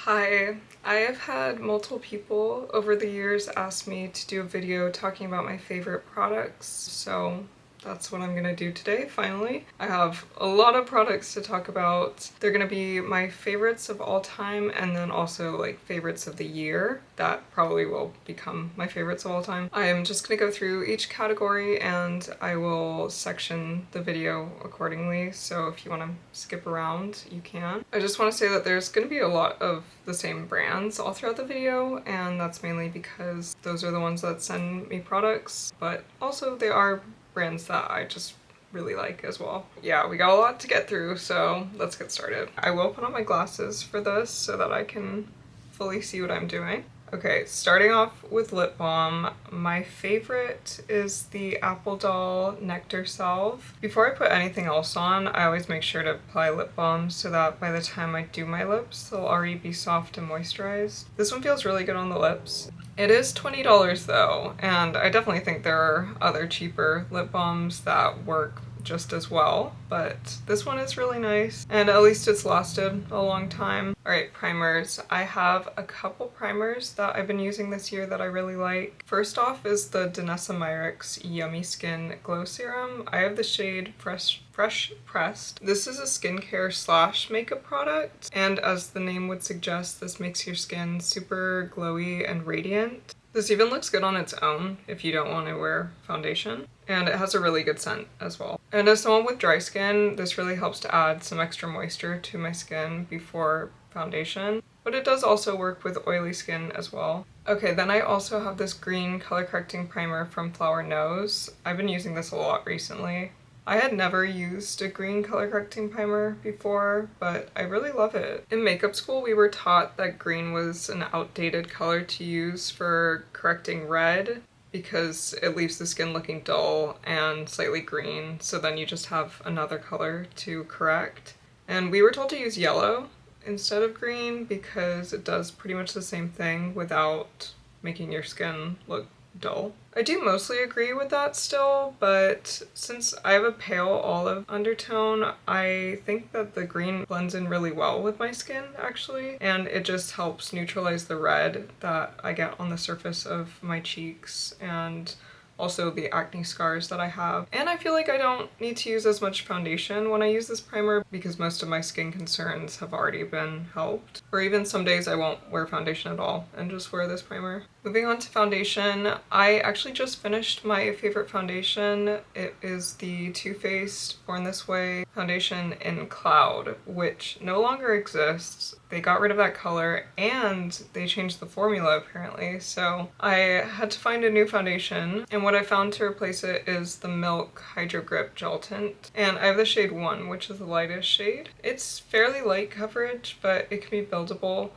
Hi, I have had multiple people over the years ask me to do a video talking about my favorite products, so that's what I'm gonna do today, finally. I have a lot of products to talk about. They're gonna be my favorites of all time and then also like favorites of the year that probably will become my favorites of all time. I am just gonna go through each category and I will section the video accordingly, so if you want to skip around, you can. I just want to say that there's gonna be a lot of the same brands all throughout the video, and that's mainly because those are the ones that send me products, but also they are brands that I just really like as well. Yeah, we got a lot to get through, so let's get started. I will put on my glasses for this so that I can fully see what I'm doing. Okay, starting off with lip balm, my favorite is the Ardell Nectar Salve. Before I put anything else on, I always make sure to apply lip balm so that by the time I do my lips, they'll already be soft and moisturized. This one feels really good on the lips. It is $20 though, and I definitely think there are other cheaper lip balms that work just as well, but this one is really nice, and at least it's lasted a long time. Alright, primers. I have a couple primers that I've been using this year that I really like. First off is the Danessa myricks Yummy Skin Glow Serum. I have the shade Fresh Pressed. This is a skincare slash makeup product, and as the name would suggest, this makes your skin super glowy and radiant. This even looks good on its own if you don't want to wear foundation, and it has a really good scent as well. And as someone with dry skin, this really helps to add some extra moisture to my skin before foundation, but it does also work with oily skin as well. Okay, then I also have this green color correcting primer from Flower Nose. I've been using this a lot recently. I had never used a green color correcting primer before, but I really love it. In makeup school, we were taught that green was an outdated color to use for correcting red because it leaves the skin looking dull and slightly green, so then you just have another color to correct. And we were told to use yellow instead of green because it does pretty much the same thing without making your skin look dull. I do mostly agree with that still, but since I have a pale olive undertone, I think that the green blends in really well with my skin actually, and it just helps neutralize the red that I get on the surface of my cheeks and also the acne scars that I have. And I feel like I don't need to use as much foundation when I use this primer because most of my skin concerns have already been helped. Or even some days I won't wear foundation at all and just wear this primer. Moving on to foundation, I actually just finished my favorite foundation. It is the Toofaced Born This Way foundation in Cloud, which no longer exists. They got rid of that color and they changed the formula apparently, so I had to find a new foundation, and what I found to replace it is the Milk Hydro Grip Gel Tint, and I have the shade 1, which is the lightest shade. It's fairly light coverage, but it can be buildable.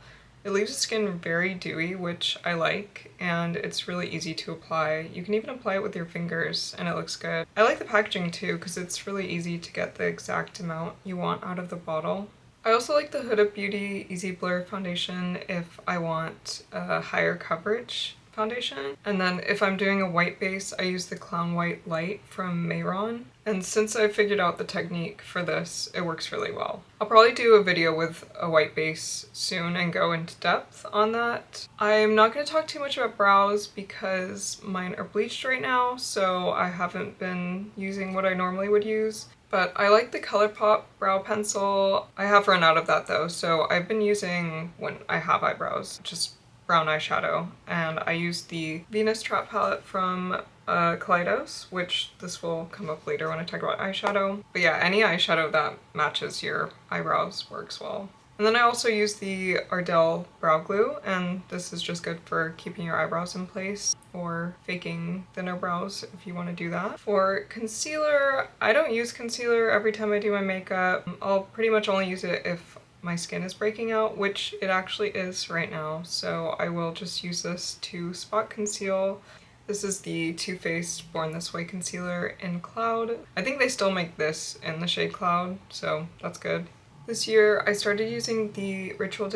It leaves the skin very dewy, which I like, and it's really easy to apply. You can even apply it with your fingers and it looks good. I like the packaging too because it's really easy to get the exact amount you want out of the bottle. I also like the Huda Beauty Easy Blur foundation if I want a higher coverage foundation. And then if I'm doing a white base, I use the Clown White Light from Mehron. And since I figured out the technique for this, it works really well. I'll probably do a video with a white base soon and go into depth on that. I'm not going to talk too much about brows because mine are bleached right now, so I haven't been using what I normally would use. But I like the ColourPop brow pencil. I have run out of that though, so I've been using, when I have eyebrows, just brown eyeshadow. And I used the Venus Trap palette from Kaleidos, which this will come up later when I talk about eyeshadow. But yeah, any eyeshadow that matches your eyebrows works well. And then I also use the Ardell brow glue, and this is just good for keeping your eyebrows in place or faking thinner brows if you want to do that. For concealer, I don't use concealer every time I do my makeup. I'll pretty much only use it if my skin is breaking out, which it actually is right now, so I will just use this to spot conceal. This is the Too Faced Born This Way concealer in Cloud. I think they still make this in the shade Cloud, so that's good. This year I started using the Rituel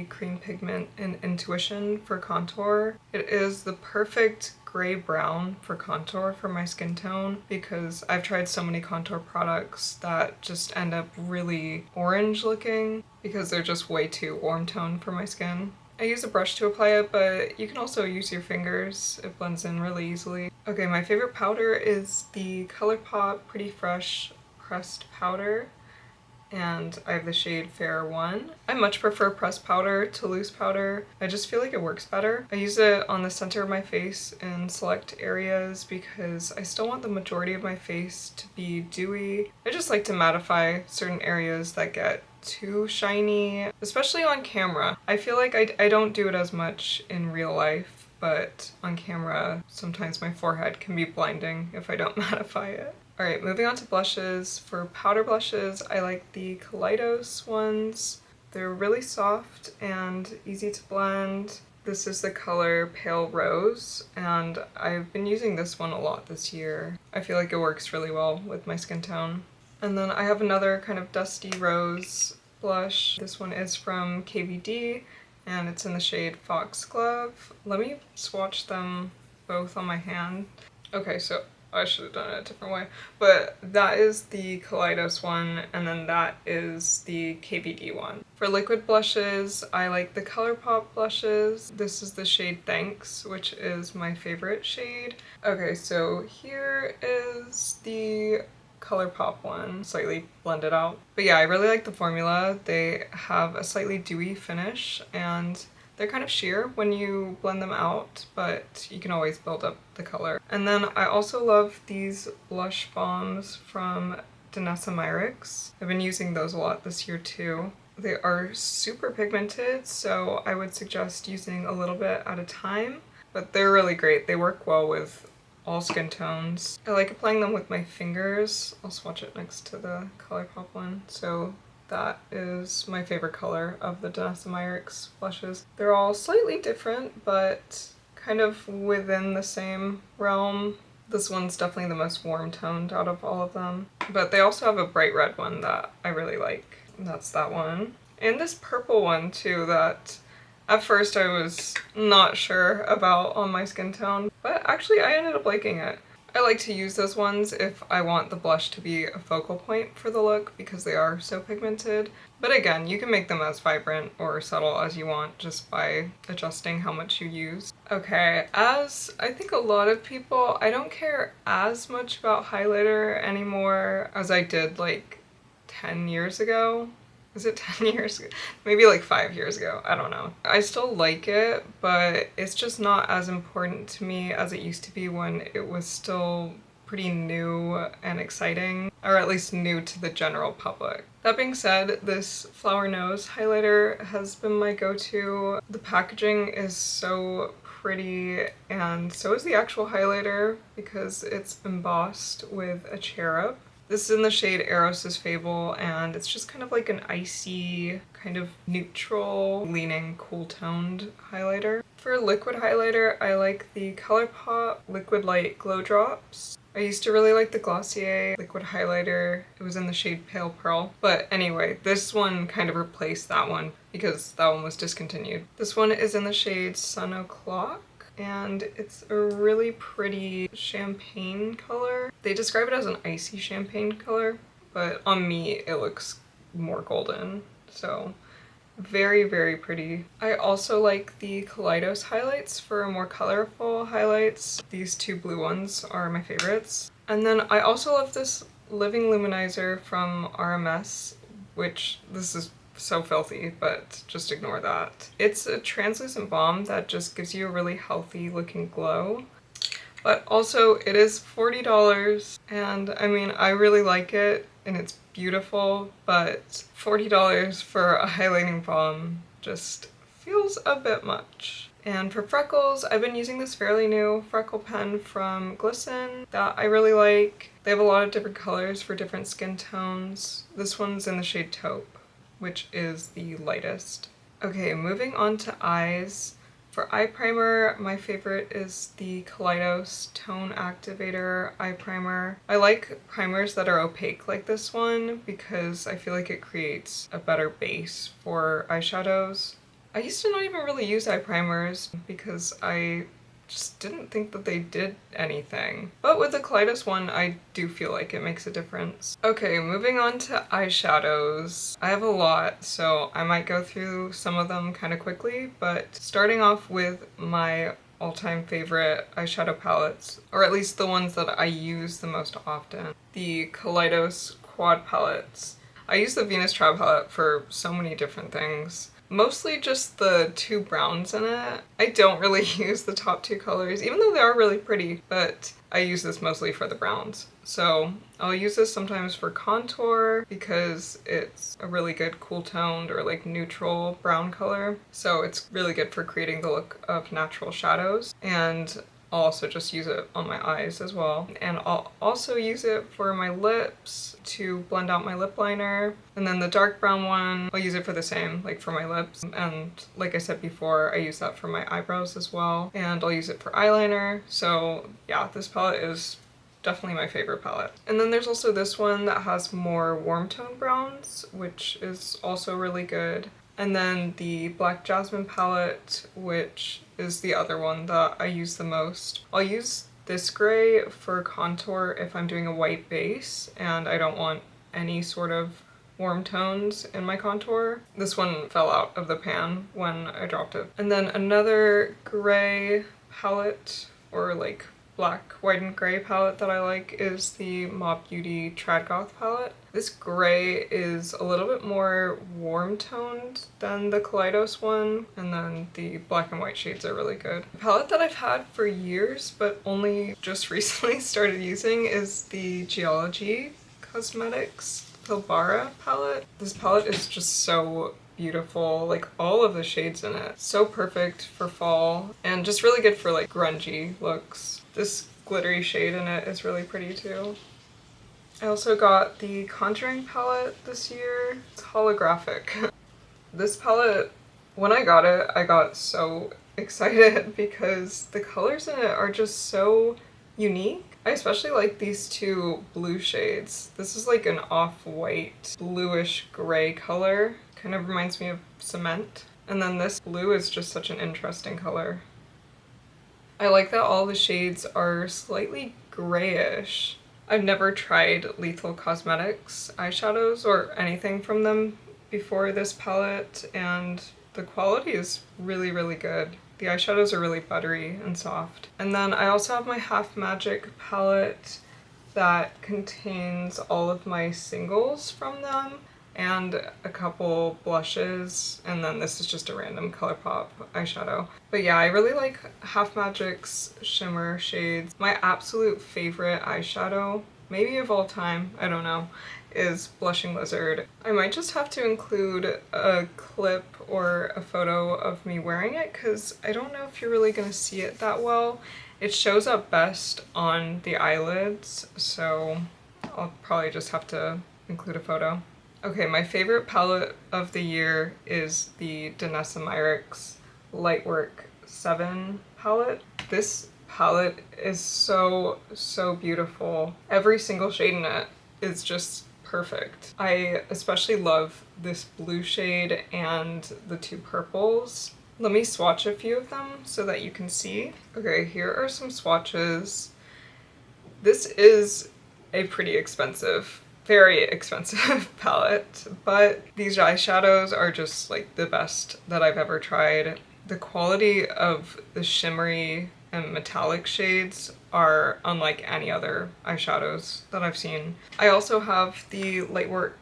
cream pigment in Intuition for contour. It is the perfect gray-brown for contour for my skin tone because I've tried so many contour products that just end up really orange looking because they're just way too warm tone for my skin. I use a brush to apply it, but you can also use your fingers. It blends in really easily. Okay, my favorite powder is the ColourPop Pretty Fresh pressed powder, and I have the shade Fair 1. I much prefer pressed powder to loose powder. I just feel like it works better. I use it on the center of my face in select areas because I still want the majority of my face to be dewy. I just like to mattify certain areas that get too shiny, especially on camera. I feel like I don't do it as much in real life, but on camera sometimes my forehead can be blinding if I don't mattify it. Alright, moving on to blushes. For powder blushes, I like the Kaleidos ones. They're really soft and easy to blend. This is the color Pale Rose, and I've been using this one a lot this year. I feel like it works really well with my skin tone. And then I have another kind of dusty rose blush. This one is from KVD, and it's in the shade Foxglove. Let me swatch them both on my hand. Okay, so I should have done it a different way, but that is the Kaleidos one, and then that is the KVD one. For liquid blushes, I like the ColourPop blushes. This is the shade Thanks, which is my favorite shade. Okay, so here is the ColourPop one, slightly blended out. But yeah, I really like the formula. They have a slightly dewy finish, and they're kind of sheer when you blend them out, but you can always build up the color. And then I also love these blush balms from Danessa myricks. I've been using those a lot this year too. They are super pigmented, so I would suggest using a little bit at a time, but they're really great. They work well with all skin tones. I like applying them with my fingers. I'll swatch it next to the ColourPop one. So that is my favorite color of the Danessa myricks blushes. They're all slightly different, but kind of within the same realm. This one's definitely the most warm toned out of all of them. But they also have a bright red one that I really like. And that's that one. And this purple one too that at first I was not sure about on my skin tone, but actually I ended up liking it. I like to use those ones if I want the blush to be a focal point for the look because they are so pigmented. But again, you can make them as vibrant or subtle as you want just by adjusting how much you use. Okay, as I think a lot of people, I don't care as much about highlighter anymore as I did like 10 years ago. Is it 10 years ago? Maybe like 5 years ago, I don't know. I still like it, but it's just not as important to me as it used to be when it was still pretty new and exciting, or at least new to the general public. That being said, this Flower Nose highlighter has been my go-to. The packaging is so pretty, and so is the actual highlighter because it's embossed with a cherub. This is in the shade Eros' Fable, and it's just kind of like an icy, kind of neutral, leaning, cool-toned highlighter. For liquid highlighter, I like the ColourPop Liquid Light Glow Drops. I used to really like the Glossier liquid highlighter. It was in the shade Pale Pearl. But anyway, this one kind of replaced that one because that one was discontinued. This one is in the shade Sun O'Clock, and it's a really pretty champagne color. They describe it as an icy champagne color, but on me it looks more golden, so very, very pretty. I also like the Kaleidos highlights for more colorful highlights. These two blue ones are my favorites. And then I also love this Living Luminizer from RMS, which this is so filthy, but just ignore that. It's a translucent balm that just gives you a really healthy looking glow. But also it is $40, and I mean, I really like it and it's beautiful, but $40 for a highlighting balm just feels a bit much. And for freckles, I've been using this fairly new freckle pen from Glisten that I really like. They have a lot of different colors for different skin tones. This one's in the shade Taupe, which is the lightest. Okay, moving on to eyes. For eye primer, my favorite is the Kaleidos Tone Activator eye primer. I like primers that are opaque like this one because I feel like it creates a better base for eyeshadows. I used to not even really use eye primers because I just didn't think that they did anything. But with the Kaleidos one, I do feel like it makes a difference. Okay, moving on to eyeshadows. I have a lot, so I might go through some of them kind of quickly, but starting off with my all-time favorite eyeshadow palettes, or at least the ones that I use the most often. The Kaleidos Quad palettes. I use the Venus Tribe palette for so many different things. Mostly just the two browns in it. I don't really use the top two colors, even though they are really pretty, but I use this mostly for the browns. So I'll use this sometimes for contour because it's a really good cool toned or like neutral brown color. So it's really good for creating the look of natural shadows. And I'll also just use it on my eyes as well. And I'll also use it for my lips to blend out my lip liner. And then the dark brown one, I'll use it for the same, like for my lips. And like I said before, I use that for my eyebrows as well. And I'll use it for eyeliner. So yeah, this palette is definitely my favorite palette. And then there's also this one that has more warm tone browns, which is also really good. And then the Black Jasmine palette, which is the other one that I use the most. I'll use this gray for contour if I'm doing a white base and I don't want any sort of warm tones in my contour. This one fell out of the pan when I dropped it. And then another gray palette, or like black, white, and gray palette that I like is the Mob Beauty Trad Goth palette. This gray is a little bit more warm toned than the Kaleidos one, and then the black and white shades are really good. The palette that I've had for years but only just recently started using is the Geology Cosmetics Tilbury palette. This palette is just so beautiful, like all of the shades in it. So perfect for fall and just really good for like grungy looks. This glittery shade in it is really pretty too. I also got the contouring palette this year. It's holographic. This palette, when I got so excited because the colors in it are just so unique. I especially like these two blue shades. This is like an off-white bluish gray color. Kind of reminds me of cement. And then this blue is just such an interesting color. I like that all the shades are slightly grayish. I've never tried Lethal Cosmetics eyeshadows or anything from them before this palette, and the quality is really, really good. The eyeshadows are really buttery and soft. And then I also have my Half Magic palette that contains all of my singles from them and a couple blushes, and then this is just a random ColourPop eyeshadow. But yeah, I really like Half Magic's shimmer shades. My absolute favorite eyeshadow, maybe of all time, I don't know, is Blushing Lizard. I might just have to include a clip or a photo of me wearing it because I don't know if you're really gonna see it that well. It shows up best on the eyelids, so I'll probably just have to include a photo. Okay, my favorite palette of the year is the Danessa Myricks Lightwork 7 palette. This palette is so, so beautiful. Every single shade in it is just perfect. I especially love this blue shade and the two purples. Let me swatch a few of them so that you can see. Okay, here are some swatches. This is a pretty expensive, very expensive palette, but these eyeshadows are just like the best that I've ever tried. The quality of the shimmery and metallic shades are unlike any other eyeshadows that I've seen. I also have the Lightwork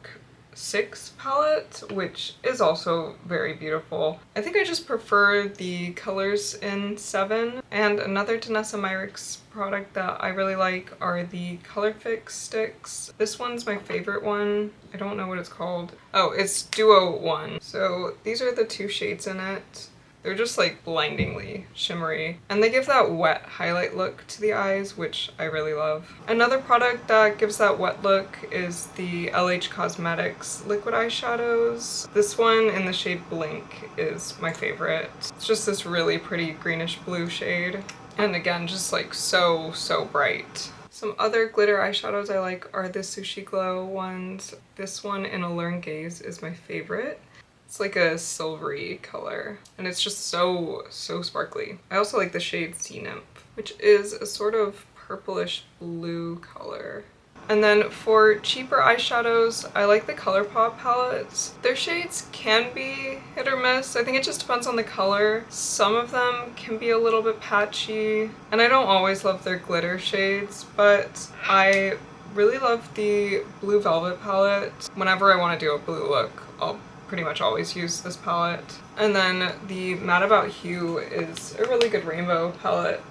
6 palette, which is also very beautiful. I think I just prefer the colors in 7. And another Danessa Myricks product that I really like are the Color Fix sticks. This one's my favorite one. I don't know what it's called. Oh, it's Duo 1. So these are the two shades in it. They're just like blindingly shimmery. And they give that wet highlight look to the eyes, which I really love. Another product that gives that wet look is the LH Cosmetics liquid eyeshadows. This one in the shade Blink is my favorite. It's just this really pretty greenish blue shade. And again, just like so bright. Some other glitter eyeshadows I like are the Sushi Glow ones. This one in Allure Gaze is my favorite. It's like a silvery color, and it's just so sparkly. I also like the shade Sea Nymph, which is a sort of purplish blue color. And then for cheaper eyeshadows, I like the ColourPop palettes. Their shades can be hit or miss. I think it just depends on the color. Some of them can be a little bit patchy, and I don't always love their glitter shades, but I really love the Blue Velvet palette. Whenever I want to do a blue look, I'll pretty much always use this palette. And then the Mad About Hue is a really good rainbow palette.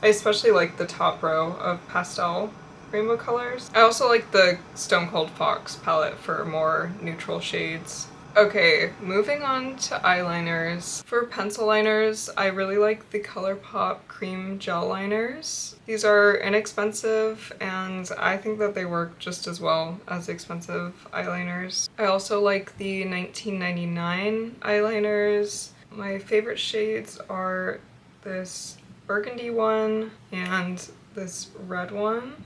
I especially like the top row of pastel rainbow colors. I also like the Stone Cold Fox palette for more neutral shades. Okay, moving on to eyeliners. For pencil liners, I really like the ColourPop cream gel liners. These are inexpensive, and I think that they work just as well as expensive eyeliners. I also like the 1999 eyeliners. My favorite shades are this burgundy one and this red one.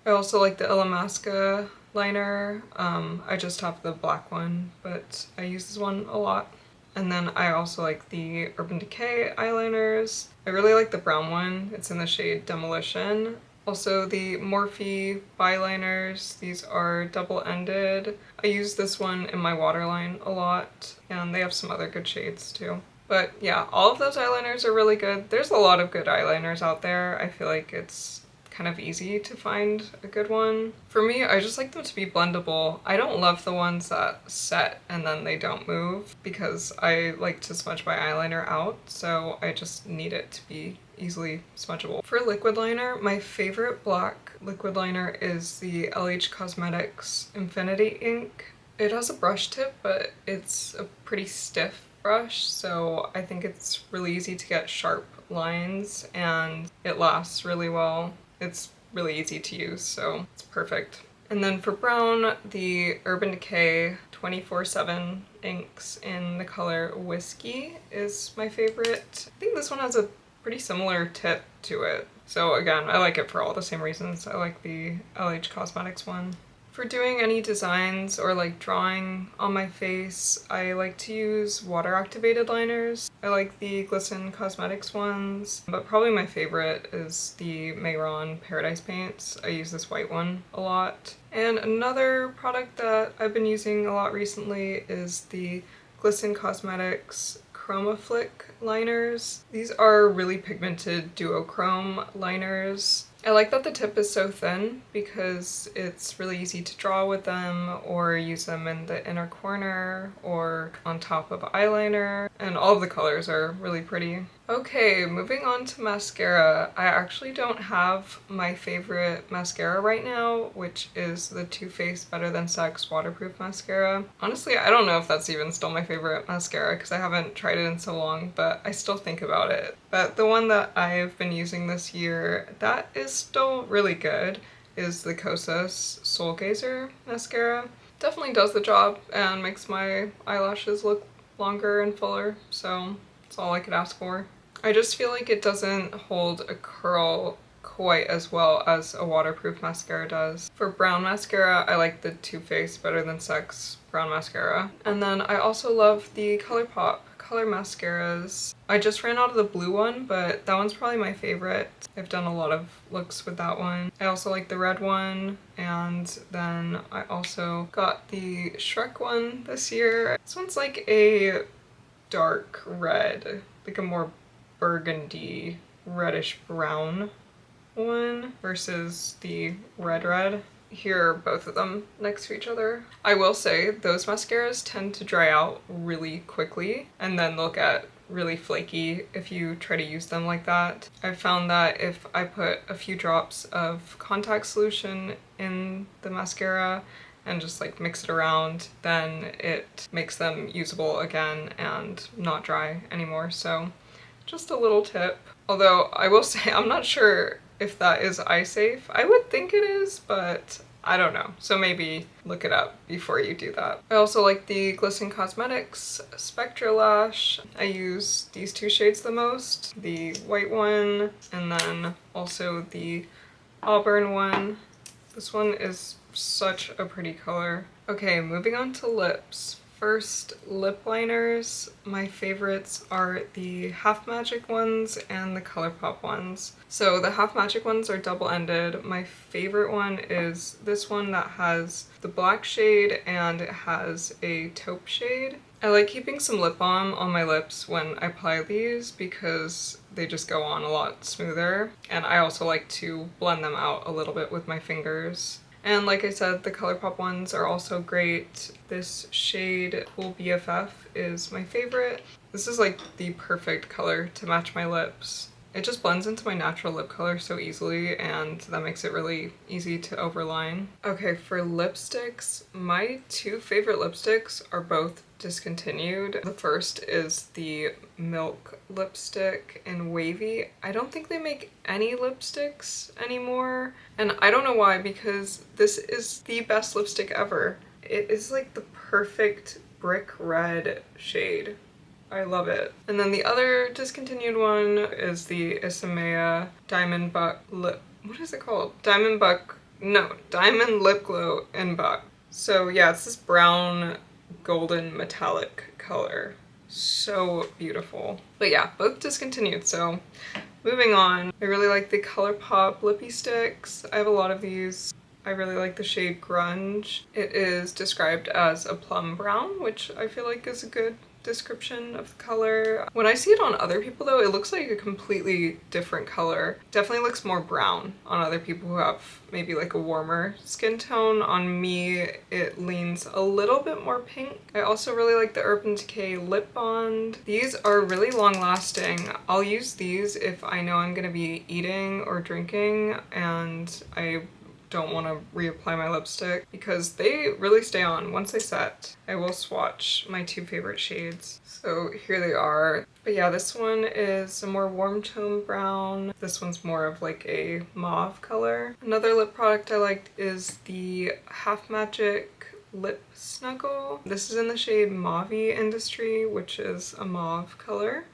I also like the Illamasqua liner. I just have the black one, but I use this one a lot. And then I also like the Urban Decay eyeliners. I really like the brown one. It's in the shade Demolition. Also the Morphe byliners. These are double-ended. I use this one in my waterline a lot, and they have some other good shades too. But yeah, all of those eyeliners are really good. There's a lot of good eyeliners out there. I feel like it's kind of easy to find a good one. For me, I just like them to be blendable. I don't love the ones that set and then they don't move, because I like to smudge my eyeliner out, so I just need it to be easily smudgeable. For liquid liner, my favorite black liquid liner is the LH Cosmetics Infinity Ink. It has a brush tip, but it's a pretty stiff brush, so I think it's really easy to get sharp lines, and it lasts really well. It's really easy to use, so it's perfect. And then for brown, the Urban Decay 24/7 inks in the color Whiskey is my favorite. I think this one has a pretty similar tip to it. So again, I like it for all the same reasons. I like the LH Cosmetics one. For doing any designs or like drawing on my face, I like to use water activated liners. I like the Glisten Cosmetics ones, but probably my favorite is the Mehron Paradise Paints. I use this white one a lot. And another product that I've been using a lot recently is the Glisten Cosmetics Chroma Flick liners. These are really pigmented duochrome liners. I like that the tip is so thin because it's really easy to draw with them or use them in the inner corner or on top of eyeliner, and all of the colors are really pretty. Okay, moving on to mascara. I actually don't have my favorite mascara right now, which is the Too Faced Better Than Sex Waterproof Mascara. Honestly, I don't know if that's even still my favorite mascara because I haven't tried it in so long, but I still think about it. But the one that I've been using this year that is still really good is the Kosas Soul Gazer mascara. Definitely does the job and makes my eyelashes look longer and fuller, so that's all I could ask for. I just feel like it doesn't hold a curl quite as well as a waterproof mascara does. For brown mascara, I like the Too Faced Better Than Sex brown mascara. And then I also love the ColourPop color mascaras. I just ran out of the blue one, but that one's probably my favorite. I've done a lot of looks with that one. I also like the red one, and then I also got the Shrek one this year. This one's like a dark red, like a more burgundy, reddish brown one versus the red. Here are both of them next to each other. I will say those mascaras tend to dry out really quickly and then they'll get really flaky if you try to use them like that. I've found that if I put a few drops of contact solution in the mascara and just like mix it around, then it makes them usable again and not dry anymore. So just a little tip. Although I will say I'm not sure if that is eye safe. I would think it is, but I don't know. So maybe look it up before you do that. I also like the Glisten Cosmetics Spectra Lash. I use these two shades the most. The white one and then also the auburn one. This one is such a pretty color. Okay, moving on to lips. First, lip liners. My favorites are the Half Magic ones and the ColourPop ones. So the Half Magic ones are double-ended. My favorite one is this one that has the black shade and it has a taupe shade. I like keeping some lip balm on my lips when I apply these because they just go on a lot smoother. And I also like to blend them out a little bit with my fingers. And like I said, the ColourPop ones are also great. This shade, Cool BFF, is my favorite. This is like the perfect color to match my lips. It just blends into my natural lip color so easily, and that makes it really easy to overline. Okay, for lipsticks, my two favorite lipsticks are both discontinued. The first is the Milk lipstick in Wavy. I don't think they make any lipsticks anymore, and I don't know why, because this is the best lipstick ever. It is like the perfect brick red shade. I love it. And then the other discontinued one is the Isamaya Diamond Buck Lip. What is it called? Diamond Lip Glow in Buck. So yeah, it's this brown golden metallic color. So beautiful. But yeah, both discontinued, so moving on. I really like the ColourPop lippy sticks. I have a lot of these. I really like the shade Grunge. It is described as a plum brown, which I feel like is a good description of the color. When I see it on other people though, it looks like a completely different color. Definitely looks more brown on other people who have maybe like a warmer skin tone. On me, it leans a little bit more pink. I also really like the Urban Decay Lip Bond. These are really long lasting. I'll use these if I know I'm gonna be eating or drinking and I don't want to reapply my lipstick because they really stay on once they set. I will swatch my two favorite shades. So here they are. But yeah, this one is a more warm tone brown. This one's more of like a mauve color. Another lip product I liked is the Half Magic Lip Snuggle. This is in the shade Mauve Industry, which is a mauve color.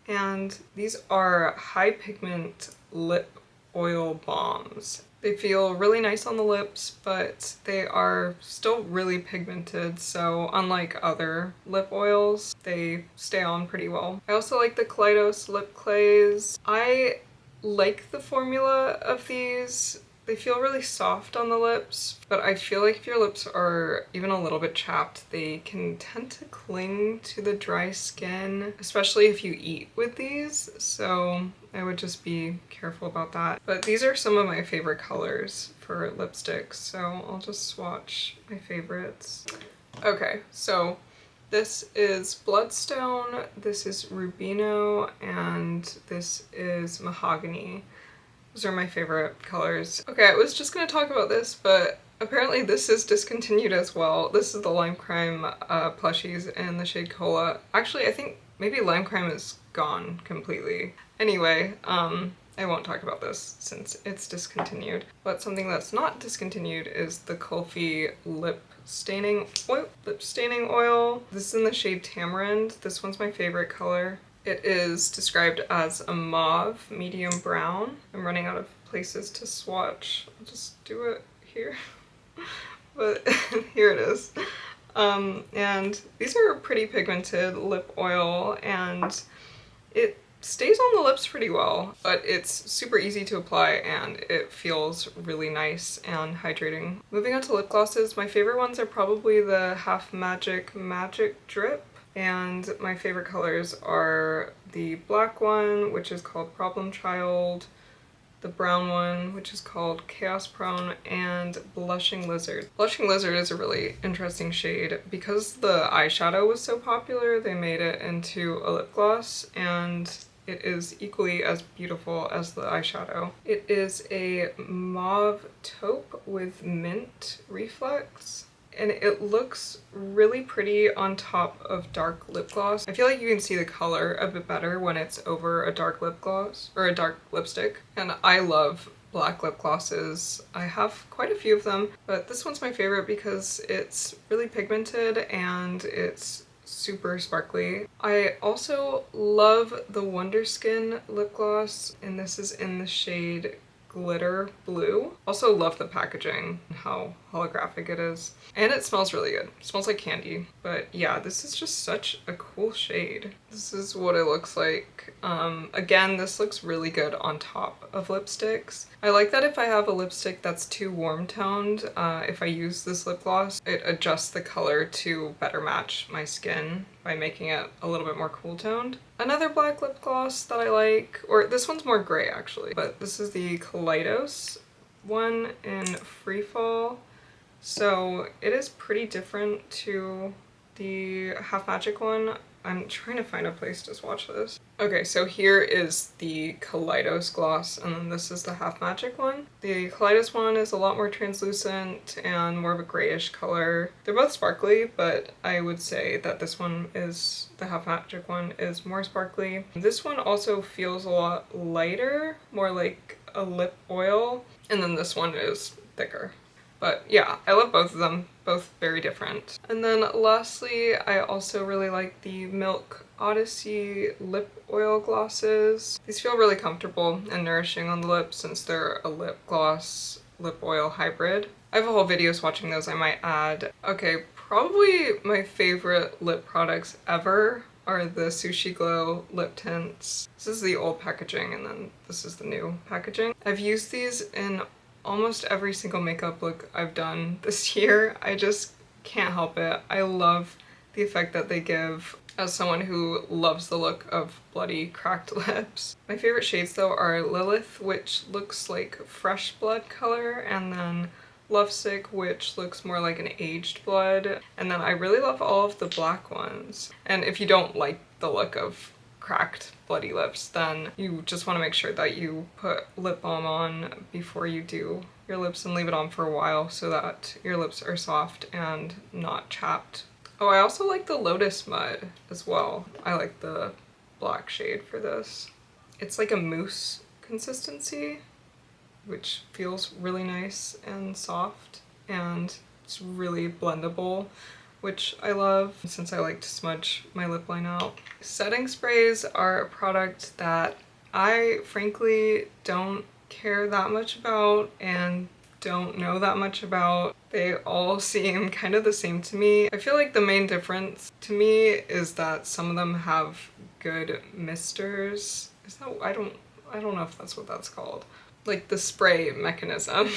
And these are high pigment lip oil balms. They feel really nice on the lips, but they are still really pigmented, so unlike other lip oils, they stay on pretty well. I also like the Kaleidos lip clays. I like the formula of these. They feel really soft on the lips, but I feel like if your lips are even a little bit chapped, they can tend to cling to the dry skin, especially if you eat with these, so I would just be careful about that. But these are some of my favorite colors for lipsticks, so I'll just swatch my favorites. Okay, so this is Bloodstone, this is Rubino, and this is Mahogany. Those are my favorite colors. Okay, I was just gonna talk about this, but apparently this is discontinued as well. This is the Lime Crime plushies in the shade Cola. Actually, I think maybe Lime Crime is gone completely. Anyway, I won't talk about this since it's discontinued. But something that's not discontinued is the Kulfi lip staining oil. This is in the shade Tamarind. This one's my favorite color. It is described as a mauve medium brown. I'm running out of places to swatch. I'll just do it here. But here it is. And these are a pretty pigmented lip oil and it stays on the lips pretty well, but it's super easy to apply and it feels really nice and hydrating. Moving on to lip glosses, my favorite ones are probably the Half Magic Drip. And my favorite colors are the black one, which is called Problem Child, the brown one, which is called Chaos Prone, and Blushing Lizard. Blushing Lizard is a really interesting shade. Because the eyeshadow was so popular, they made it into a lip gloss, and it is equally as beautiful as the eyeshadow. It is a mauve taupe with mint reflex. and it looks really pretty on top of dark lip gloss. I feel like you can see the color a bit better when it's over a dark lip gloss or a dark lipstick. And I love black lip glosses. I have quite a few of them, but this one's my favorite because it's really pigmented and it's super sparkly. I also love the Wonder Skin lip gloss, and this is in the shade Glitter Blue. Also love the packaging and how holographic it is. And it smells really good. It smells like candy. But yeah, this is just such a cool shade. This is what it looks like. Again, this looks really good on top of lipsticks. I like that if I have a lipstick that's too warm toned, if I use this lip gloss, it adjusts the color to better match my skin by making it a little bit more cool toned. Another black lip gloss that I like, or this one's more gray actually, but this is the Kaleidos one in Free Fall. So it is pretty different to the Half Magic one. I'm trying to find a place to swatch this. Okay, so here is the Kaleidos gloss, and then this is the Half Magic one. The Kaleidos one is a lot more translucent and more of a grayish color. They're both sparkly, but I would say that this one is, the Half Magic one is more sparkly. This one also feels a lot lighter, more like a lip oil, and then this one is thicker. But yeah, I love both of them, both very different. And then lastly, I also really like the Milk Odyssey lip oil glosses. These feel really comfortable and nourishing on the lips since they're a lip gloss lip oil hybrid. I have a whole video swatching those I might add. Okay, probably my favorite lip products ever are the Sushi Glow lip tints. This is the old packaging and then this is the new packaging. I've used these in almost every single makeup look I've done this year. I just can't help it. I love the effect that they give as someone who loves the look of bloody cracked lips. My favorite shades though are Lilith, which looks like fresh blood color, and then Lovesick, which looks more like an aged blood. And then I really love all of the black ones. And if you don't like the look of cracked bloody lips, then you just want to make sure that you put lip balm on before you do your lips and leave it on for a while so that your lips are soft and not chapped. Oh, I also like the Lotus Mud as well. I like the black shade for this. It's like a mousse consistency, which feels really nice and soft, and it's really blendable, which I love since I like to smudge my lip line out. Setting sprays are a product that I frankly don't care that much about and don't know that much about. They all seem kind of the same to me. I feel like the main difference to me is that some of them have good misters. Is that, I don't know if that's what that's called. Like the spray mechanism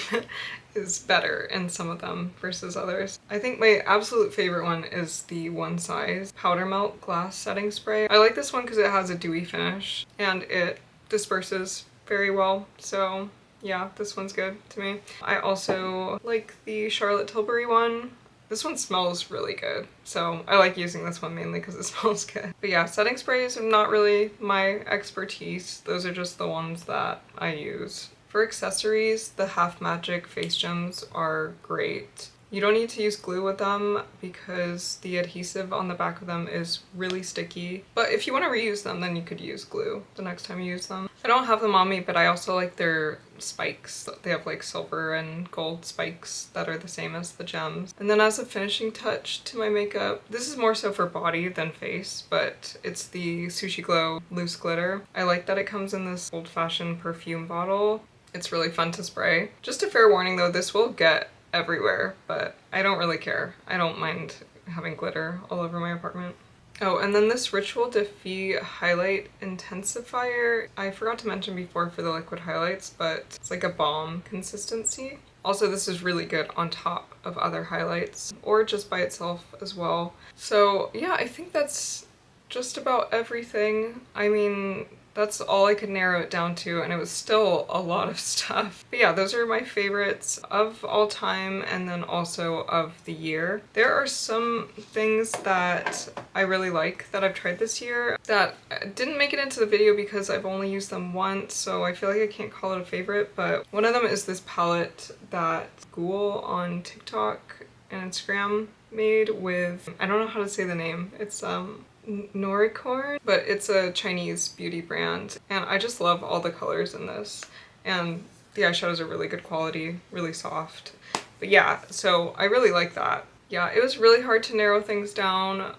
is better in some of them versus others. I think my absolute favorite one is the One Size Powder Melt Glass Setting Spray. I like this one because it has a dewy finish and it disperses very well. So yeah, this one's good to me. I also like the Charlotte Tilbury one. This one smells really good, so I like using this one mainly because it smells good. But yeah, setting sprays are not really my expertise. Those are just the ones that I use. For accessories, the Half Magic face gems are great. You don't need to use glue with them because the adhesive on the back of them is really sticky. But if you want to reuse them, then you could use glue the next time you use them. I don't have them on me, but I also like their spikes. They have like silver and gold spikes that are the same as the gems. And then as a finishing touch to my makeup, this is more so for body than face, but it's the Sushi Glow Loose Glitter. I like that it comes in this old-fashioned perfume bottle. It's really fun to spray. Just a fair warning though, this will get everywhere, but I don't really care. I don't mind having glitter all over my apartment. Oh, and then this Rituel Defy Highlight Intensifier. I forgot to mention before for the liquid highlights, but it's like a balm consistency. Also, this is really good on top of other highlights or just by itself as well. So yeah, I think that's just about everything. I mean, that's all I could narrow it down to, and it was still a lot of stuff. But yeah, those are my favorites of all time and then also of the year. There are some things that I really like that I've tried this year that didn't make it into the video because I've only used them once, so I feel like I can't call it a favorite, but one of them is this palette that Ghoul on TikTok an Instagram made with, I don't know how to say the name, it's Noricorn, but it's a Chinese beauty brand, and I just love all the colors in this, and the eyeshadows are really good quality, really soft. But yeah, so I really like that. Yeah, it was really hard to narrow things down.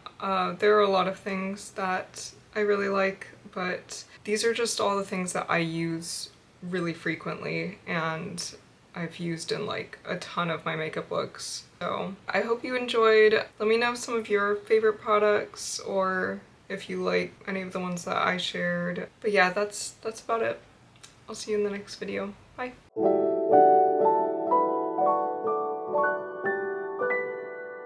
There are a lot of things that I really like, but these are just all the things that I use really frequently and I've used in like a ton of my makeup looks. So I hope you enjoyed. Let me know some of your favorite products or if you like any of the ones that I shared. But yeah, that's about it. I'll see you in the next video. Bye.